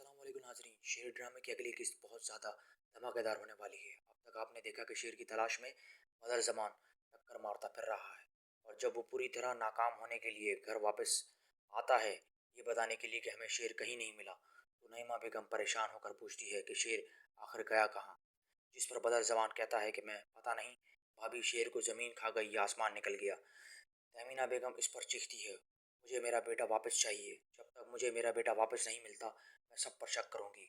अस्सलाम वालेकुम नाजरीन। शेर ड्रामे की अगली किस्त बहुत ज़्यादा धमाकेदार होने वाली है। अब तक आपने देखा कि शेर की तलाश में बदर ज़मान टक्कर मारता फिर रहा है, और जब वो पूरी तरह नाकाम होने के लिए घर वापस आता है, ये बताने के लिए कि हमें शेर कहीं नहीं मिला, तो नईमा बेगम परेशान होकर पूछती है कि शेर आखिर गया कहाँ। जिस पर बदर ज़मान कहता है कि मैं पता नहीं भाभी, शेर को ज़मीन खा गई या आसमान निकल गया। तहमीना बेगम इस पर चीखती है, मुझे मेरा बेटा वापस चाहिए, जब तक मुझे मेरा बेटा वापस नहीं मिलता मैं सब पर शक करूंगी।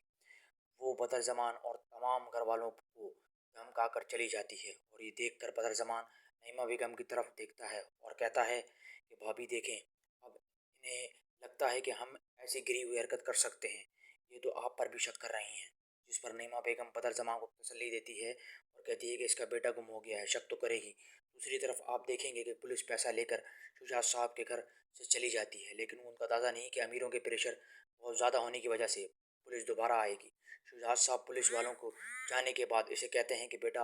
वो बदर ज़मान और तमाम घर वालों को धमका कर चली जाती है, और ये देखकर बदर ज़मान नईमा बेगम की तरफ देखता है और कहता है कि भाभी देखें, अब इन्हें लगता है कि हम ऐसी गिरी हुई हरकत कर सकते हैं, ये तो आप पर भी शक कर रही हैं। जिस पर नईमा बेगम बदर ज़मान को तसल्ली देती है और कहती है कि इसका बेटा गुम हो गया है, शक तो करेगी। दूसरी तरफ आप देखेंगे कि पुलिस पैसा लेकर शुजात साहब के घर से चली जाती है, लेकिन उनका अंदाज़ा नहीं कि अमीरों के प्रेशर बहुत ज़्यादा होने की वजह से पुलिस दोबारा आएगी। शुजात साहब पुलिस वालों को जाने के बाद इसे कहते हैं कि बेटा,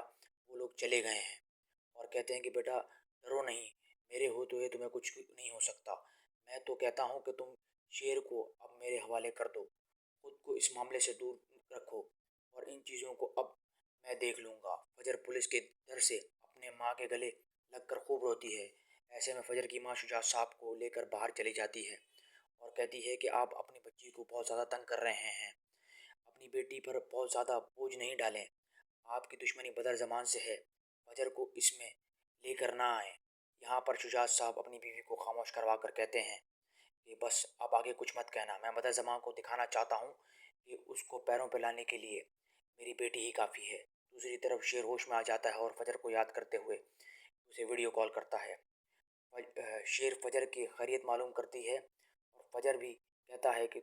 वो लोग चले गए हैं, और कहते हैं कि बेटा डरो नहीं, मेरे होते हुए तुम्हें कुछ नहीं हो सकता। मैं तो कहता हूँ कि तुम शेर को अब मेरे हवाले कर दो, खुद को इस मामले से दूर रखो, और इन चीज़ों को अब मैं देख लूँगा। फजर पुलिस के डर से अपने माँ के गले लगकर खूब रोती है। ऐसे में फजर की माँ शुजात साहब को लेकर बाहर चली जाती है और कहती है कि आप अपनी बच्ची को बहुत ज़्यादा तंग कर रहे हैं, अपनी बेटी पर बहुत ज़्यादा बोझ नहीं डालें, आपकी दुश्मनी बदर ज़मान से है, फजर को इसमें लेकर ना आए। यहाँ पर शुजात साहब अपनी बीवी को खामोश करवा कर कहते हैं कि बस अब आगे कुछ मत कहना, मैं बदर ज़मान को दिखाना चाहता हूँ कि उसको पैरों पर लाने के लिए मेरी बेटी ही काफ़ी है। दूसरी तरफ शेर होश में आ जाता है और फजर को याद करते हुए उसे वीडियो कॉल करता है। शेर फजर की खैरियत मालूम करती है, और फजर भी कहता है कि